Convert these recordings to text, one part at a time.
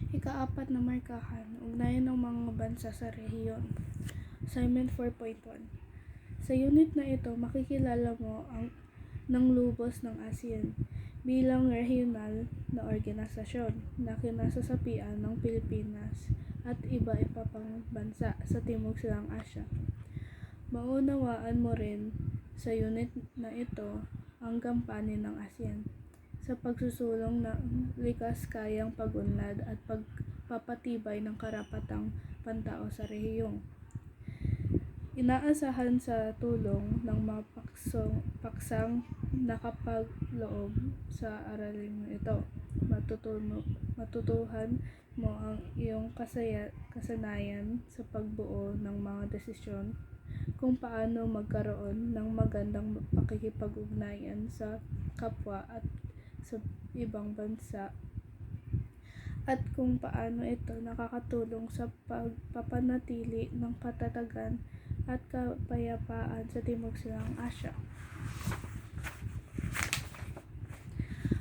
Ika-4 na markahan, ugnayan ng mga bansa sa rehiyon. Assignment 4.1. Sa unit na ito, makikilala mo ng lubos ng ASEAN bilang regional na organisasyon na kinasasapian ng Pilipinas at iba-iba pang bansa sa Timog Silang Asya. Maunawaan mo rin sa unit na ito ang gampanin ng ASEAN sa pagsusulong ng likas kayang pag-unlad at pagpapatibay ng karapatang pantao sa rehiyong. Inaasahan sa tulong ng mga paksang nakapagloob sa aralin ito. Matutuhan mo ang iyong kasanayan sa pagbuo ng mga desisyon kung paano magkaroon ng magandang pakikipag-ugnayan sa kapwa at sa ibang bansa at kung paano ito nakakatulong sa pagpapanatili ng katatagan at kapayapaan sa Timog Silang Asya.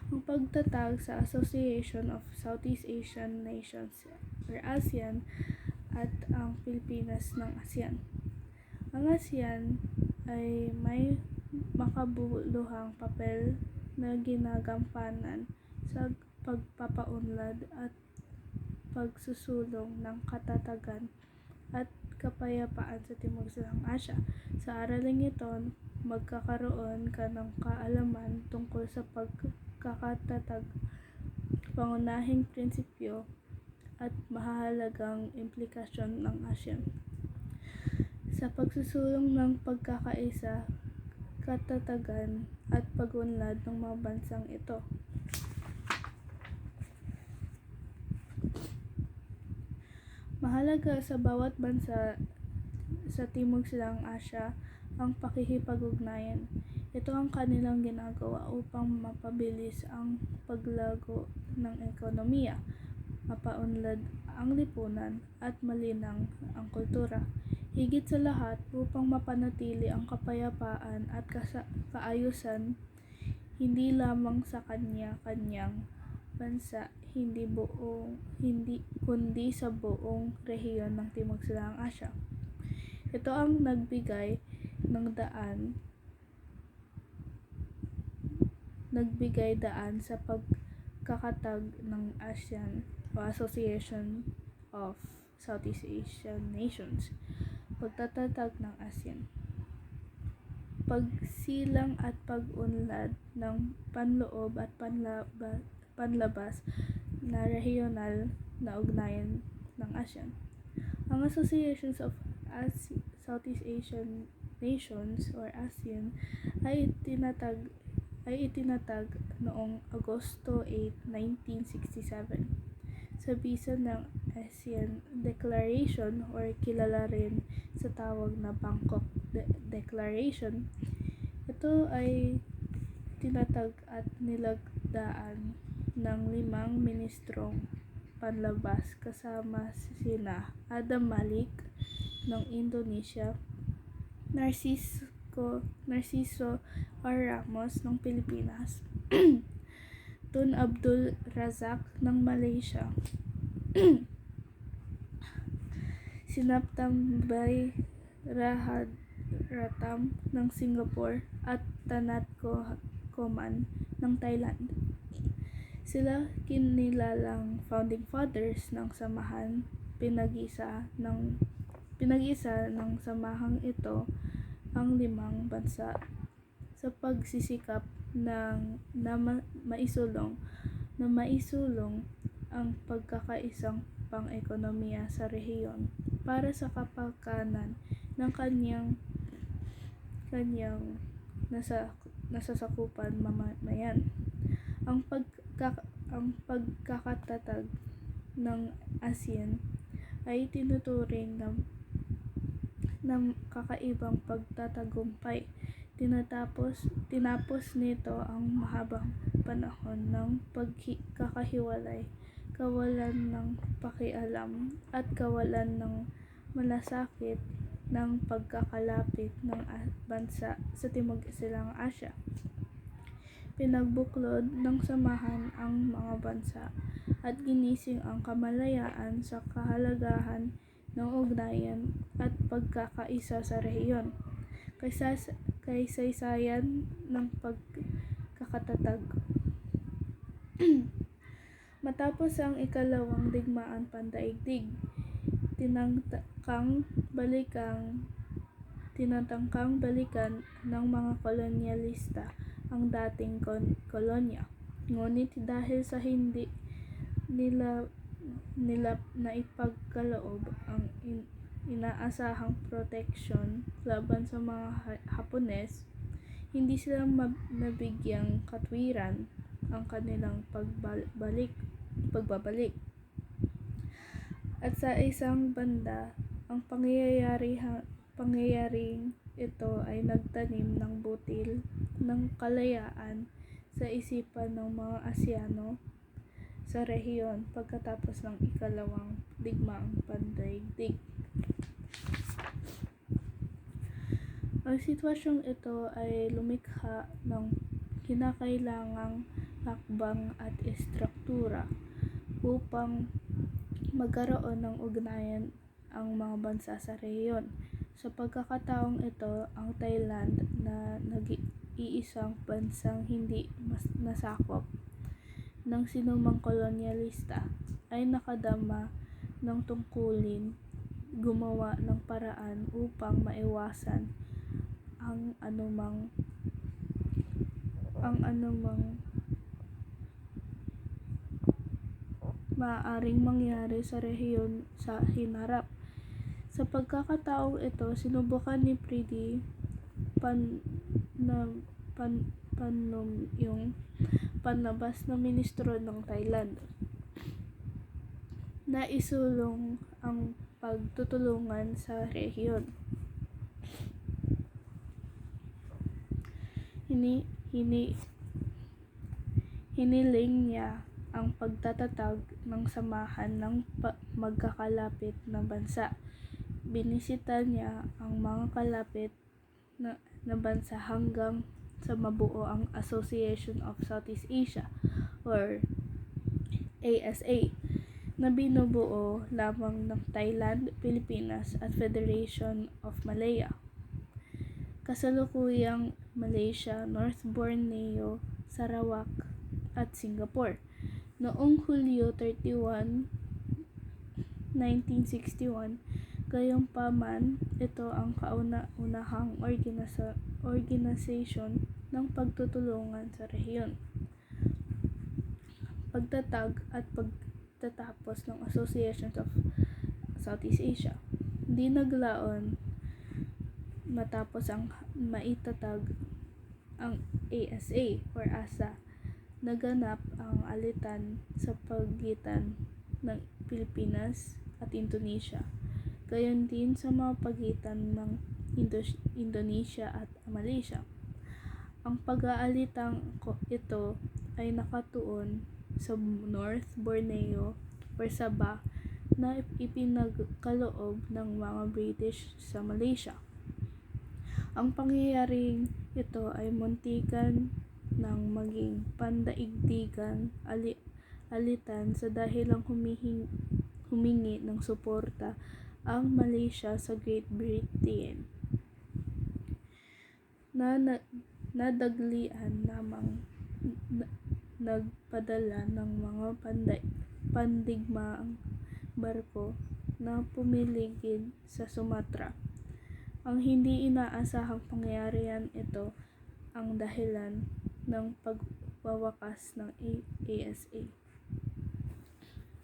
Ang pagtatag sa Association of Southeast Asian Nations or ASEAN at ang Pilipinas ng ASEAN. Ang ASEAN ay may makabuluhang papel na ginagampanan sa pagpapaunlad at pagsusulong ng katatagan at kapayapaan sa Timog Silang Asya. Sa araling ito, magkakaroon ka ng kaalaman tungkol sa pagkakatatag, pangunahing prinsipyo at mahalagang implikasyon ng ASEAN sa pagsusulong ng pagkakaisa, katatagan at pag-unlad ng mga bansang ito. Mahalaga sa bawat bansa sa Timog Silang Asya ang pakikipag-ugnayan. Ito ang kanilang ginagawa upang mapabilis ang paglago ng ekonomiya, mapaunlad ang lipunan at malinang ang kultura. Higit sa lahat, upang mapanatili ang kapayapaan at kaayusan hindi lamang sa kanya-kanyang bansa, kundi sa buong rehiyon ng Timog Silang Asya. Ito ang nagbigay daan sa pagkakatag ng ASEAN o Association of Southeast Asian Nations. Pagtatatag ng ASEAN, pagsilang at pag-unlad ng panloob at panlabas na regional na ugnayan ng ASEAN. Ang Association of Southeast Asian Nations or ASEAN ay itinatag noong Agosto 8, 1967 sa bisa ng ASEAN Declaration or kilala rin sa tawag na Bangkok Declaration. Ito ay tinatag at nilagdaan ng 5 ministrong panlabas kasama sina Adam Malik ng Indonesia, Narciso R. Ramos ng Pilipinas, Tun Abdul Razak ng Malaysia, Sinaptambay Rahatratam ng Singapore at Tanat Koman ng Thailand. Sila kinilalang founding fathers ng samahan. Pinag-isa ng samahang ito ang 5 bansa sa pagsisikap na maisulong ang pagkakaisang pang-ekonomiya sa rehiyon para sa kapakanan ng kanyang nasasakupan mamamayan. Ang pagkakatatag ng ASEAN ay tinuturing na kakaibang pagtatagumpay. Tinapos nito ang mahabang panahon ng pagkakahiwalay, kawalan ng pakialam at kawalan ng malasakit ng pagkakalapit ng bansa sa Timog Silang Asya. Pinagbuklod ng samahan ang mga bansa at ginising ang kamalayaan sa kahalagahan ng ugnayan at pagkakaisa sa rehiyon, kasaysayan ng pagkakatatag. Matapos ang ikalawang digmaan pandaigdig, tinatangkang balikan ng mga kolonyalista ang dating kolonya. Ngunit dahil sa hindi nila naipagkaloob ang inaasahang proteksyon laban sa mga Hapones, hindi sila nabigyang katwiran ang kanilang pagbabalik. At sa isang banda, ang pangyayaring ito ay nagtanim ng butil ng kalayaan sa isipan ng mga Asyano sa rehiyon pagkatapos ng ikalawang digmaang pandaigdig. Ang sitwasyong ito ay lumikha ng kinakailangang hakbang at istruktura upang magkaroon ng ugnayan ang mga bansa sa rehiyon. Sa pagkakataong ito, ang Thailand na nag-iisang bansang hindi nasakop ng sinumang kolonyalista ay nakadama ng tungkulin gumawa ng paraan upang maiwasan ang anumang maaaring mangyari sa rehiyon sa hinarap. Sa pagkakataong ito, sinubukan ni Priti Panom yung panlabas na ministro ng Thailand na isulong ang pagtutulungan sa rehiyon. Hiniling niya ang pagtatatag ng samahan ng magkakalapit na bansa. Binisita niya ang mga kalapit na bansa hanggang sa mabuo ang Association of Southeast Asia or ASA na binubuo lamang ng Thailand, Pilipinas at Federation of Malaya. Kasalukuyang Malaysia, North Borneo, Sarawak at Singapore. Noong Hulyo 31, 1961, gayunpaman ito ang kauna-unahang organisasyon ng pagtutulungan sa rehiyon. Pagtatag at pagtatapos ng Association of Southeast Asia. Di naglaon matapos ang maitatag ang ASA or ASA, naganap ang alitan sa pagitan ng Pilipinas at Indonesia, gayon din sa mga pagitan ng Indonesia at Malaysia. Ang pag-aalitang ito ay nakatuon sa North Borneo or Sabah na ipinagkaloob ng mga British sa Malaysia. Ang pangyayaring ito ay muntikan ng maging pandaigdigang alitan sa dahilang humingi ng suporta ang Malaysia sa Great Britain na nadaglian lamang nagpadala ng mga pandigmaang barko na pumiligid sa Sumatra. Ang hindi inaasahang pangyayarian ito ang dahilan ng pagwawakas ng ASA.